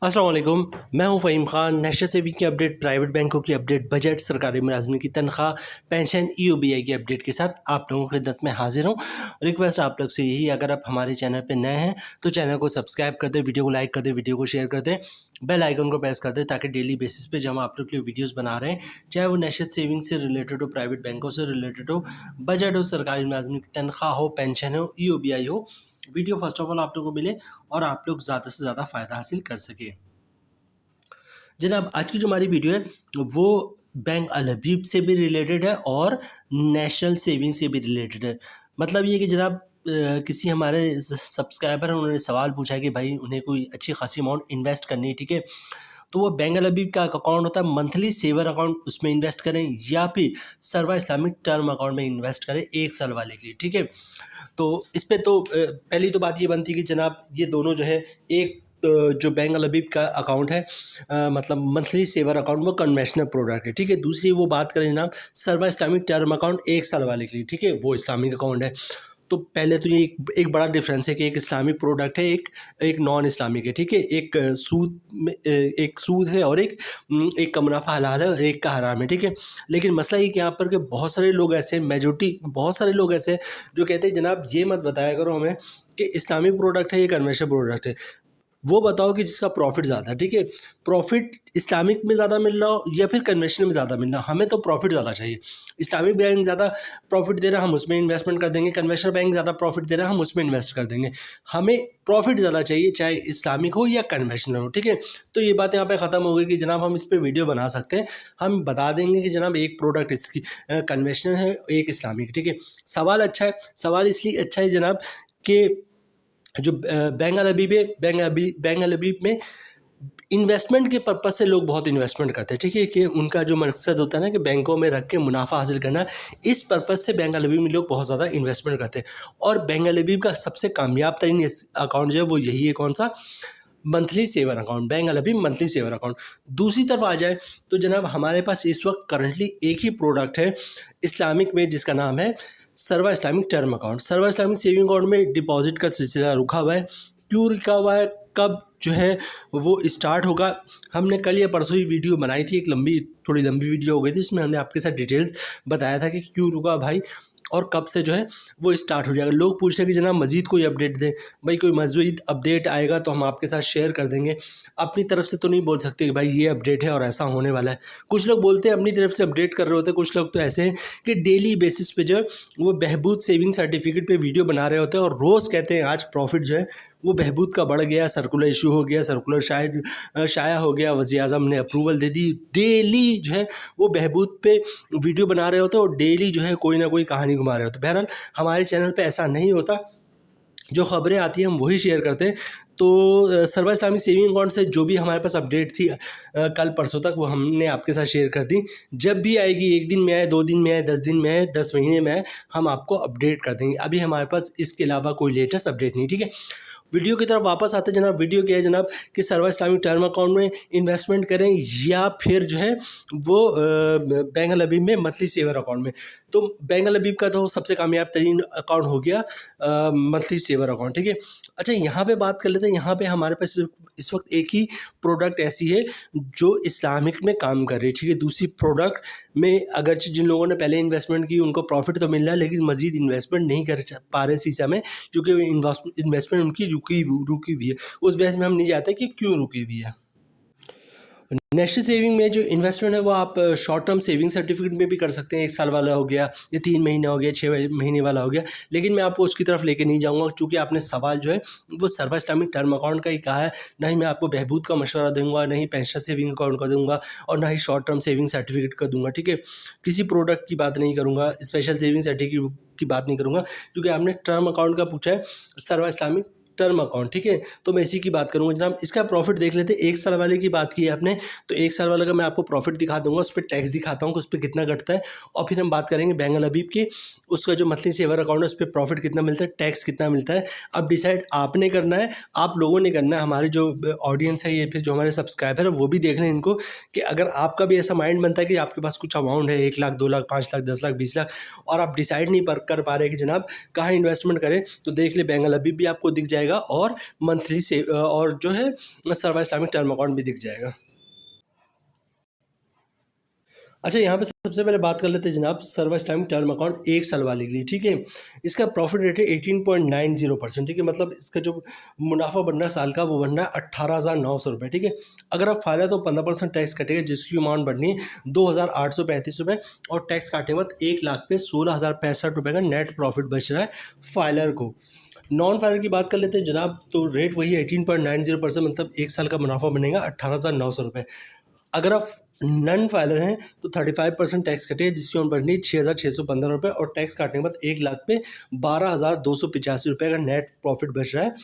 अस्सलाम वालेकुम, मैं हूं फ़हीम ख़ान। नेशनल सेविंग की अपडेट, प्राइवेट बैंकों की अपडेट, बजट, सरकारी मुलाजमिन की तनख्वाह, पेंशन, ईओबीआई की अपडेट के साथ आप लोगों की खिदमत में हाजिर हूं। रिक्वेस्ट आप लोग से यही, अगर आप हमारे चैनल पे नए हैं तो चैनल को सब्सक्राइब कर दें, वीडियो को लाइक कर दें, वीडियो को शेयर कर दें, बेल आइकन को प्रेस कर दें ताकि डेली बेसिस पे जब हम आप लोग के लिए वीडियोस बना रहे हैं, चाहे वो नेशनल सेविंग से रिलेटेड हो, प्राइवेट बैंकों से रिलेटेड हो, बजट हो, सरकारी मुलाजमिन की तनख्वाह हो, पेंशन हो, ईओबीआई हो, वीडियो फर्स्ट ऑफ ऑल आप लोगों को मिले और आप लोग ज़्यादा से ज़्यादा फ़ायदा हासिल कर सकें। जनाब, आज की जो हमारी वीडियो है वो बैंक अल हबीब से भी रिलेटेड है और नेशनल सेविंग से भी रिलेटेड है। मतलब ये कि जनाब किसी हमारे सब्सक्राइबर हैं, उन्होंने सवाल पूछा है कि भाई उन्हें कोई अच्छी खासी अमाउंट इन्वेस्ट करनी है, ठीक है। तो वो बैंक अल हबीब का अकाउंट होता है, मंथली सेवर अकाउंट, उसमें इन्वेस्ट करें या फिर सर्वा इस्लामिक टर्म अकाउंट में इन्वेस्ट करें 1 साल वाले के लिए, ठीक है। तो इस पे तो पहली तो बात ये बनती है कि जनाब ये दोनों जो है, एक जो बैंक अल हबीब का अकाउंट है मतलब मंथली सेवर अकाउंट, वो कन्वेंशनल प्रोडक्ट है, ठीक है। दूसरी वो बात करें जनाब सर्वा इस्लामिक टर्म अकाउंट 1 साल वाले के लिए, ठीक है, वो इस्लामिक अकाउंट है। तो पहले तो ये एक बड़ा डिफरेंस है कि एक इस्लामिक प्रोडक्ट है, एक नॉन इस्लामिक है, ठीक है। एक सूद है और एक का मुनाफा हलाल है और एक का हराम है, ठीक है। लेकिन मसला ये कि यहाँ पर कि बहुत सारे लोग ऐसे, मेजोरिटी बहुत सारे लोग ऐसे जो कहते हैं जनाब ये मत बताया करो हमें कि इस्लामिक प्रोडक्ट है, ये कन्वेंशनल प्रोडक्ट है। वो बताओ कि जिसका प्रॉफिट ज़्यादा है, ठीक है। प्रॉफिट इस्लामिक में ज़्यादा मिल रहा हो या फिर कन्वेंशनल में ज़्यादा मिल रहा हो, हमें तो प्रॉफिट ज़्यादा चाहिए। इस्लामिक बैंक ज़्यादा प्रॉफिट दे रहा है, हम उसमें इन्वेस्टमेंट कर देंगे। कन्वेंशनल बैंक ज़्यादा प्रॉफिट दे रहा है, हम उसमें इन्वेस्ट कर देंगे। हमें प्रॉफिट ज़्यादा चाहिए, चाहे इस्लामिक हो या कन्वेंशनल हो, ठीक है। तो ये बात यहाँ पे ख़त्म हो गई कि जनाब हम इस पर वीडियो बना सकते हैं। हम बता देंगे कि जनाब एक प्रोडक्ट इसकी कन्वेंशनल है, एक इस्लामिक, ठीक है। सवाल अच्छा है, सवाल इसलिए अच्छा है जनाब कि जो बैंक अल हबीब है, बैंक अल हबीब में इन्वेस्टमेंट के पर्पज़ से लोग बहुत इन्वेस्टमेंट करते हैं, ठीक है। कि उनका जो मकसद होता है ना कि बैंकों में रख के मुनाफा हासिल करना, इस पर्पज़ से बैंक अल हबीब में लोग बहुत ज़्यादा इन्वेस्टमेंट करते हैं। और बैंक अल हबीब का सबसे कामयाब तरीन अकाउंट जो है वो यही है, कौन सा? मंथली सेवर अकाउंट, बैंक अल हबीब मंथली सेवर अकाउंट। दूसरी तरफ आ जाए तो जनाब हमारे पास इस वक्त करंटली एक ही प्रोडक्ट है इस्लामिक में, जिसका नाम है सर्वा इस्लामिक टर्म अकाउंट। सर्वा इस्लामिक सेविंग अकाउंट में डिपॉजिट का सिलसिला रुका हुआ है। क्यों रुका हुआ है, कब जो है वो स्टार्ट होगा? हमने कल या परसों ही वीडियो बनाई थी, थोड़ी लंबी वीडियो हो गई थी, उसमें हमने आपके साथ डिटेल्स बताया था कि क्यों रुका भाई और कब से जो है वो स्टार्ट हो जाएगा। लोग पूछ रहे हैं कि जनाब मज़ीद कोई अपडेट दें। भाई कोई मज़ीद अपडेट आएगा तो हम आपके साथ शेयर कर देंगे। अपनी तरफ से तो नहीं बोल सकते कि भाई ये अपडेट है और ऐसा होने वाला है। कुछ लोग बोलते हैं अपनी तरफ से अपडेट कर रहे होते हैं, कुछ लोग तो ऐसे हैं कि डेली बेसिस पे जो है वो बहबूद सेविंग सर्टिफिकेट पे वीडियो बना रहे होते हैं और रोज़ कहते हैं आज प्रॉफिट जो है वो बहबूद का बढ़ गया, सर्कुलर इशू हो गया, सर्कुलर शाया हो गया, वज़ीर आज़म ने अप्रूवल दे दी। डेली जो है वो बहबूद पे वीडियो बना रहे होते हैं और डेली जो है कोई ना कोई कहानी घुमा रहे होते हैं। बहरहाल हमारे चैनल पे ऐसा नहीं होता, जो खबरें आती हैं हम वही शेयर करते हैं। तो सर्वा इस्लामिक सेविंग अकाउंट से जो भी हमारे पास अपडेट थी कल परसों तक, वो हमने आपके साथ शेयर कर दी। जब भी आएगी, 1 दिन में आए, 2 दिन में आए, 10 दिन में आए, 10 महीने में आए, हम आपको अपडेट कर देंगे। अभी हमारे पास इसके अलावा कोई लेटेस्ट अपडेट नहीं, ठीक है। वीडियो की तरफ वापस आते हैं जनाब। वीडियो क्या है जनाब कि सर्वा इस्लामिक टर्म अकाउंट में इन्वेस्टमेंट करें या फिर जो है वो बैंक अल हबीब में मंथली सेवर अकाउंट में। तो बैंक अल हबीब का तो सबसे कामयाब तरीन अकाउंट हो गया मंथली सेवर अकाउंट, ठीक है। अच्छा, यहाँ पे बात कर लेते हैं। यहाँ पे हमारे पास इस वक्त एक ही प्रोडक्ट ऐसी है जो इस्लामिक में काम कर रही है, ठीक है। दूसरी प्रोडक्ट में अगरचे जिन लोगों ने पहले इन्वेस्टमेंट की उनको प्रॉफिट तो मिल रहा है, लेकिन मज़ीद इन्वेस्टमेंट नहीं कर पा रहे शीशा में, क्योंकि इन्वेस्टमेंट उनकी रुकी हुई है। उस बहस में हम नहीं जाते कि क्यों रुकी हुई है। नेशनल सेविंग में जो इन्वेस्टमेंट है वो आप शॉर्ट टर्म सेविंग सर्टिफिकेट में भी कर सकते हैं। 1 साल वाला हो गया या 3 महीने हो गया, 6 महीने वाला हो गया, लेकिन मैं आपको उसकी तरफ लेके नहीं जाऊंगा, क्योंकि आपने सवाल जो है वो सर्वा इस्लामिक टर्म अकाउंट का ही कहा है। ना ही मैं आपको बहबूद का मशवरा दूंगा, ना ही पेंशन सेविंग अकाउंट का दूंगा, और ना ही शॉर्ट टर्म सेविंग सर्टिफिकेट का दूंगा, ठीक है। किसी प्रोडक्ट की बात नहीं करूँगा, स्पेशल सेविंग सर्टिफिकेट की बात नहीं करूँगा, क्योंकि आपने टर्म अकाउंट का पूछा है, सर्वा इस्लामिक टर्म अकाउंट, ठीक है। तो मैं इसी की बात करूंगा जनाब। इसका प्रॉफिट देख लेते हैं। 1 साल वाले की बात की है आपने, तो 1 साल वाले का मैं आपको प्रॉफिट दिखा दूंगा, उस पर टैक्स दिखाता हूँ कि उस पर कितना घटता है, और फिर हम बात करेंगे बैंक अल हबीब की, उसका जो मंथली सेवर अकाउंट है उस पर प्रॉफिट कितना मिलता है, टैक्स कितना मिलता है। अब डिसाइड आपने करना है, आप लोगों ने करना है। हमारे जो ऑडियंस है, ये फिर जो हमारे सब्सक्राइबर है, वो भी देख रहे हैं इनको, कि अगर आपका भी ऐसा माइंड बनता है कि आपके पास कुछ अमाउंट है, 1 लाख, 2 लाख, 5 लाख, 10 लाख, 20 लाख, और आप डिसाइड नहीं कर पा रहे कि जनाब कहाँ इन्वेस्टमेंट करें, तो देख ले बैंक अल हबीब भी आपको दिख जाएगा। जाएगा और मंथली से और जो है सर्वा इस्लामिक टर्म अकाउंट भी दिख जाएगा। अच्छा, यहाँ पे सबसे पहले बात कर लेते हैं जनाब सर्वा इस्लामिक टर्म अकाउंट 1 साल वाले के लिए, ठीक है। इसका प्रॉफिट रेट है 18.90%, ठीक है। मतलब इसका जो मुनाफा बन रहा है साल का वो बन रहा है 18,900 रुपये, ठीक है। अगर आप फायदा तो 15% टैक्स कटेगा, जिसकी अमाउंट बननी है 2,835 रुपये, और टैक्स काटे बाद 1,00,000 पे 16,065 रुपये का नेट प्रॉफिट बच रहा है फाइलर को। नॉन फाइलर की बात कर लेते हैं जनाब, तो रेट वही 18.90%, मतलब 1 साल का मुनाफा बनेगा 18,900 रुपये। अगर आप नन फाइलर हैं तो 35% टैक्स कटे, जिसकी उम्र बढ़नी 6,615 रुपये, और टैक्स काटने के बाद 1,00,000 पे 12,285 रुपये का नेट प्रॉफिट बच रहा है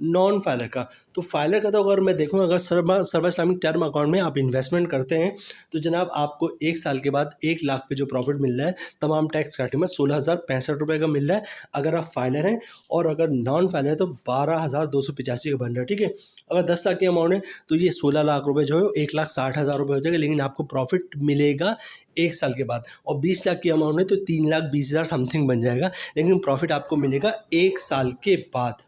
नॉन फाइलर का। तो फाइलर का तो अगर मैं देखूँ, अगर सर्वा इस्लामिक टर्म अकाउंट में आप इन्वेस्टमेंट करते हैं तो जनाब आपको 1 साल के बाद 1,00,000 पे जो प्रॉफिट मिल रहा है तमाम टैक्स काटने में 16,065 रुपये का मिल रहा है अगर आप फाइलर हैं, और अगर नॉन फाइलर है तो 12,285 का बन रहा है, ठीक है। अगर 10 लाख की अमाउंट है तो ये 16 लाख रुपये जो है 1,60,000 रुपये हो जाएगा, लेकिन आपको प्रॉफिट मिलेगा 1 साल के बाद। और 20 लाख की अमाउंट है तो 3,20,000 समथिंग बन जाएगा, लेकिन प्रॉफिट आपको मिलेगा 1 साल के बाद।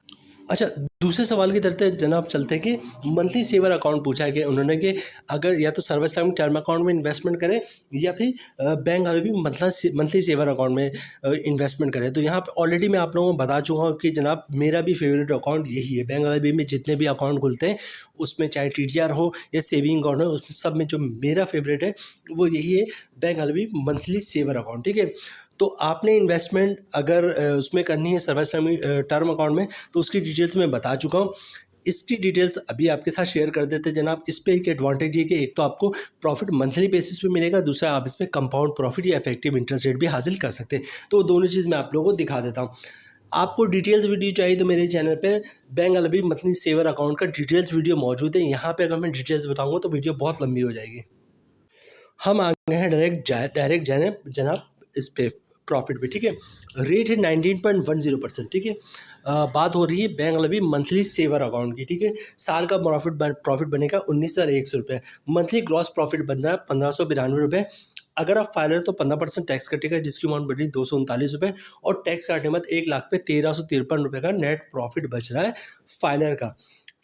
अच्छा, दूसरे सवाल की तरफ जनाब चलते हैं कि मंथली सेवर अकाउंट पूछा है कि उन्होंने कि अगर या तो सर्वा इस्लामिक टर्म अकाउंट में इन्वेस्टमेंट करें या फिर बैंक वाले भी मंथली सेवर अकाउंट में इन्वेस्टमेंट करें। तो यहाँ पे ऑलरेडी मैं आप लोगों को बता चुका हूँ कि जनाब मेरा भी फेवरेट अकाउंट यही है। बैंक वाले भी में जितने भी अकाउंट खुलते हैं उसमें चाहे TDR हो या सेविंग अकाउंट हो, उसमें सब में जो मेरा फेवरेट है वो यही है, बैंक वाले भी मंथली सेवर अकाउंट, ठीक है। तो आपने इन्वेस्टमेंट अगर उसमें करनी है सर्वा इस्लामिक टर्म अकाउंट में, तो उसकी डिटेल्स मैं बता चुका हूँ। इसकी डिटेल्स अभी आपके साथ शेयर कर देते हैं जनाब। इस पे एक एडवांटेज ये कि एक तो आपको प्रॉफिट मंथली बेसिस पे मिलेगा, दूसरा आप इस पे कंपाउंड प्रॉफिट या इफेक्टिव इंटरेस्ट रेट भी हासिल कर सकते हैं। तो दोनों चीज़ मैं आप लोगों को दिखा देता हूँ। आपको डिटेल्स वीडियो चाहिए तो मेरे चैनल पे बैंक अलबी मंथली सेवर अकाउंट का डिटेल्स वीडियो मौजूद है। यहाँ पे अगर मैं डिटेल्स बताऊँगा तो वीडियो बहुत लंबी हो जाएगी। हम आ गए हैं डायरेक्ट जाने जनाब इस पे प्रॉफिट पे, ठीक है। रेट है 19.10%, ठीक है। बात हो रही है बैंक अलबी मंथली सेवर अकाउंट की, ठीक है। साल का प्रॉफिट बनेगा 19,100 रुपये। मंथली ग्रॉस प्रॉफिट बन रहा है 1,592 रुपये। अगर आप फाइलर तो 15% टैक्स कटेगा, जिसकी अमाउंट बढ़ी 239 रुपये, और टैक्स काटने बाद 1,00,000 पे 1,353 रुपये का नेट प्रॉफिट बच रहा है फाइलर का।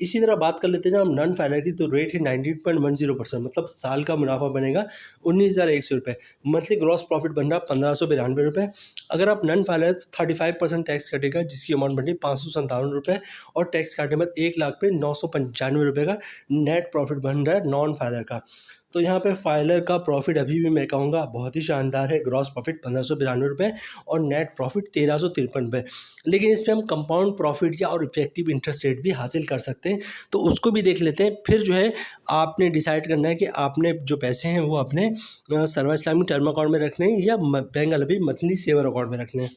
इसी तरह बात कर लेते हैं हम नॉन फाइलर की, तो रेट है 19.10%, मतलब साल का मुनाफा बनेगा 19,100 रुपये। मंथली ग्रॉस प्रॉफिट बन रहा 1,592 रुपये। अगर आप नॉन फाइलर तो 35% टैक्स कटेगा, जिसकी अमाउंट बनी 557 रुपये, और टैक्स काटने बाद 1,00,000 पे 995 रुपये का नेट प्रॉफिट बन रहा है नॉन फाइलर का। तो यहाँ पे फाइलर का प्रॉफिट अभी भी मैं कहूँगा बहुत ही शानदार है। ग्रॉस प्रॉफिट 1,592 रुपये और नेट प्रॉफिट 1,353 रुपये। लेकिन इस पर हम कंपाउंड प्रॉफिट या और इफेक्टिव इंटरेस्ट रेट भी हासिल कर सकते हैं, तो उसको भी देख लेते हैं। फिर जो है आपने डिसाइड करना है कि आपने जो पैसे हैं वो अपने सर्वा इस्लामिक टर्म अकाउंट में रखने हैं या बैंक अलबी मंथली सेवर अकाउंट में रखने हैं।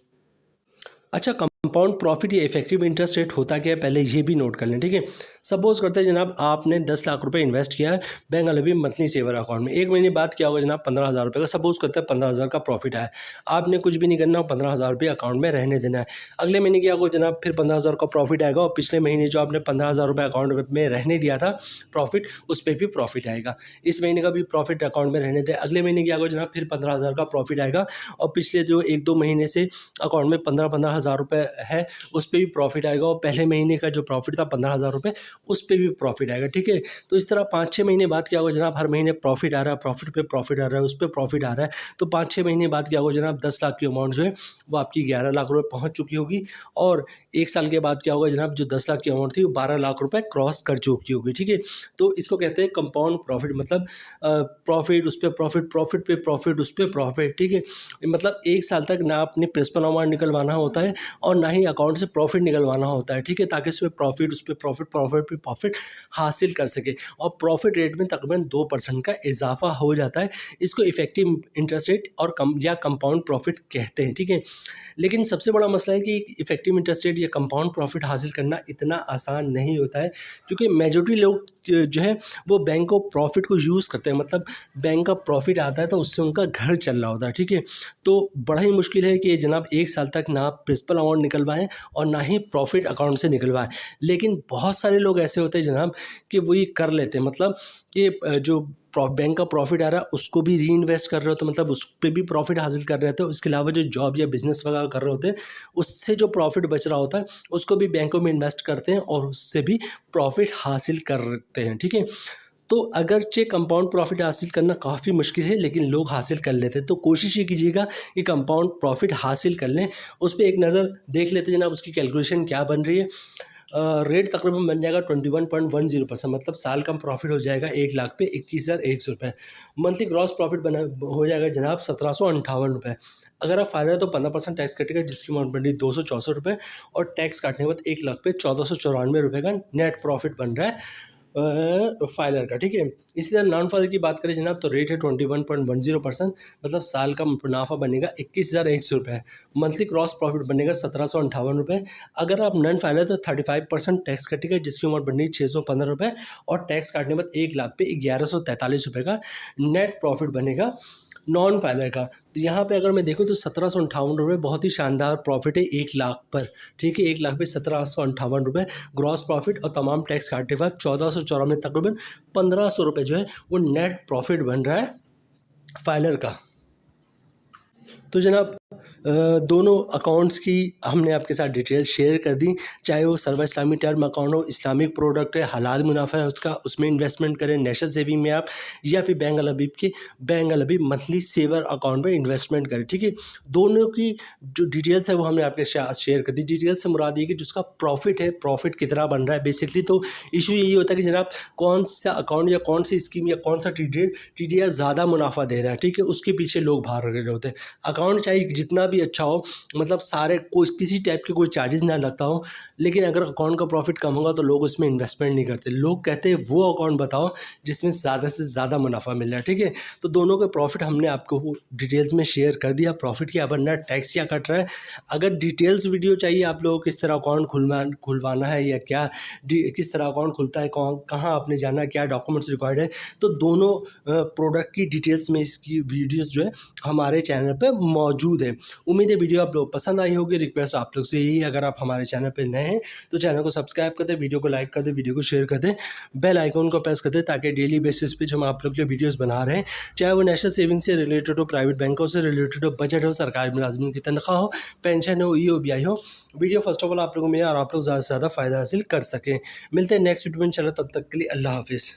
अच्छा, कंपाउंड प्रॉफिट या इफेक्टिव इंटरेस्ट रेट होता क्या है पहले ये भी नोट कर लें, ठीक है। सपोज करते हैं जनाब आपने 10 लाख रुपए इन्वेस्ट किया है बैंक अलबी मंथली सेवर अकाउंट में। एक महीने बाद क्या होगा जनाब 15,000 रुपये का, सपोज करते हैं 15,000 का प्रॉफिट आया। आपने कुछ भी नहीं करना, 15,000 रुपये अकाउंट में रहने देना है। अगले महीने क्या होगा जनाब, फिर 15,000 का प्रॉफिट आएगा, और पिछले महीने जो आपने 15,000 रुपये अकाउंट में रहने दिया था प्रॉफिट, उस पर भी प्रॉफिट आएगा। इस महीने का भी प्रॉफिट अकाउंट में रहने दें। अगले महीने क्या होगा जनाब, फिर 15,000 का प्रॉफिट आएगा, और पिछले जो 1-2 महीने से अकाउंट में 15,000 रुपये है उस पर भी प्रॉफिट आएगा, और पहले महीने का जो प्रॉफिट था 15,000 रुपये उस पर भी प्रॉफिट आएगा, ठीक है। तो इस तरह 5-6 महीने बाद क्या होगा जनाब, हर महीने प्रॉफिट आ रहा है, प्रॉफिट पे प्रॉफिट आ रहा है, उस पर प्रॉफिट आ रहा है। तो 5-6 महीने बाद क्या होगा जनाब, 10 लाख की अमाउंट जो है वो आपकी 11 लाख रुपये पहुँच चुकी होगी, और 1 साल के बाद क्या होगा जनाब, जो 10 लाख की अमाउंट थी वो 12 लाख रुपये क्रॉस कर चुकी होगी, ठीक है। तो इसको कहते हैं कंपाउंड प्रॉफिट, मतलब प्रॉफिट उस पर प्रॉफिट, प्रॉफिट पे प्रॉफिट, उस पर प्रॉफिट, ठीक है। मतलब 1 साल तक ना अपने प्रिंसिपल अमाउंट निकलवाना होता है और ना ही अकाउंट से प्रॉफिट निकलवाना होता है, ठीक है, ताकि उसमें प्रॉफिट, उस पर प्रॉफिट, प्रॉफिट पे प्रॉफिट हासिल कर सके। और प्रॉफिट रेट में तकरीबन 2% का इजाफा हो जाता है। इसको इफेक्टिव इंटरेस्ट रेट और या कंपाउंड प्रॉफिट कहते हैं, ठीक है। लेकिन सबसे बड़ा मसला है कि इफेक्टिव इंटरेस्ट रेट या कंपाउंड प्रॉफिट हासिल करना इतना आसान नहीं होता है, क्योंकि मेजॉरिटी लोग जो है वो बैंक को प्रॉफिट को यूज़ करते हैं। मतलब बैंक का प्रॉफिट आता है तो उससे उनका घर चल रहा होता है, ठीक है। तो बड़ा ही मुश्किल है कि जनाब 1 साल तक ना आप प्रिंसिपल अमाउंट निकलवाएं और ना ही प्रॉफिट अकाउंट से निकलवाएं। लेकिन बहुत सारे लोग ऐसे होते हैं जनाब कि वो ये कर लेते हैं, मतलब कि जो बैंक का प्रॉफिट आ रहा है उसको भी री इन्वेस्ट कर रहे होते हैं, मतलब उस पर भी प्रॉफिट हासिल कर रहे होते हैं। उसके अलावा जो जॉब या बिजनेस वगैरह कर रहे होते हैं उससे जो प्रॉफिट बच रहा होता है उसको भी बैंकों में इन्वेस्ट करते हैं और उससे भी प्रॉफिट हासिल करते हैं। ठीक है, तो अगरचे कंपाउंड प्रॉफिट हासिल करना काफ़ी मुश्किल है लेकिन लोग हासिल कर लेते हैं। तो कोशिश ये कीजिएगा कि कंपाउंड प्रॉफिट हासिल कर लें। उस पर एक नज़र देख लेते हैं जनाब, उसकी कैलकुलेशन क्या बन रही है। रेट तकरीबन बन जाएगा 21.10%, मतलब साल का प्रॉफिट हो जाएगा 1 लाख पे 21,100 रुपये। मंथली ग्रॉस प्रॉफिट बना हो जाएगा जनाब 1758 रुपये। अगर आप फाइनल तो 15% टैक्स कटेगा जिसकी अमाउंट बन रही 264 रुपये, और टैक्स काटने के बाद 1 लाख पे 1494 रुपये का नेट प्रॉफिट बन रहा है फाइलर का। ठीक है, इसी तरह नॉन फाइलर की बात करें जनाब तो रेट है 21.10%, मतलब साल का मुनाफा बनेगा 21,100 रुपये। मंथली क्रॉस प्रॉफिट बनेगा 1758 रुपये। अगर आप नॉन फाइलर तो 35% टैक्स कटेगा जिसकी उम्र बनेगी 615 रुपये, और टैक्स काटने के बाद 1 लाख पे 1143 रुपये का नेट प्रॉफिट बनेगा नॉन फाइलर का। तो यहाँ पे अगर मैं देखूँ तो 1758 रुपये बहुत ही शानदार प्रॉफिट है 1 लाख पर। ठीक है, 1 लाख पे 1758 रुपये ग्रॉस प्रॉफिट, और तमाम टैक्स काटने के बाद 1494 तकरीबन 1500 रुपये जो है वो नेट प्रॉफिट बन रहा है फाइलर का। तो जनाब दोनों अकाउंट्स की हमने आपके साथ डिटेल शेयर कर दी, चाहे वो सर्वा इस्लामी टर्म अकाउंट हो, इस्लामिक प्रोडक्ट है, हलाल मुनाफा है उसका, उसमें इन्वेस्टमेंट करें नेशनल सेविंग में आप, या फिर बैंक अल हबीब के बैंक अल हबीब मंथली सेवर अकाउंट में इन्वेस्टमेंट करें। ठीक है, दोनों की जो डिटेल्स है वो हमने आपके साथ शेयर कर दी। डिटेल्स से मुराद ये कि जिसका प्रॉफिट है, प्रॉफिट कितना बन रहा है बेसिकली। तो इशू यही होता है कि जनाब कौन सा अकाउंट या कौन सी स्कीम या कौन सा टीडीआर ज़्यादा मुनाफा दे रहा है। ठीक है, उसके पीछे लोग भाग रहे होते हैं। अकाउंट चाहे जितना भी अच्छा हो, मतलब सारे कोई किसी टाइप के कोई चार्जेस ना लगता हो, लेकिन अगर अकाउंट का प्रॉफिट कम होगा तो लोग उसमें इन्वेस्टमेंट नहीं करते। लोग कहते हैं वो अकाउंट बताओ जिसमें ज़्यादा से ज़्यादा मुनाफा मिल रहा है। ठीक है, तो दोनों के प्रॉफिट हमने आपको डिटेल्स में शेयर कर दिया, प्रॉफिट क्या बन रहा है, टैक्स क्या कट रहा है। अगर डिटेल्स वीडियो चाहिए आप लोगों को किस तरह अकाउंट खुलवाना है या क्या किस तरह अकाउंट खुलता है, कहाँ आपने जाना है, क्या डॉक्यूमेंट्स रिक्वायर्ड है, तो दोनों प्रोडक्ट की डिटेल्स में इसकी वीडियोस जो है हमारे चैनल पे मौजूद है। उम्मीद है वीडियो आप लोग पसंद आई होगी। रिक्वेस्ट आप लोग से यही, अगर आप हमारे चैनल पे नए हैं तो चैनल को सब्सक्राइब कर दें, वीडियो को लाइक कर दें, वीडियो को शेयर कर दें, बेल आइकन को प्रेस कर दें, ताकि डेली बेसिस पे जो हम आप लोग के वीडियोस बना रहे हैं, चाहे वो नेशनल सेविंग से रिलेटेड हो, प्राइवेट बैंकों से रिलेटेड हो, बजट हो, सरकारी मुलाजमिन की तनख्वाह हो, पेंशन हो, EOBI हो, वीडियो फर्स्ट ऑफ ऑल आप लोगों को मिले और आप लोग ज़्यादा से ज़्यादा फ़ायदा हासिल कर सकें। मिलते हैं नेक्स्ट वीडियो में, चलो तब तक के लिए अल्लाह हाफिज़।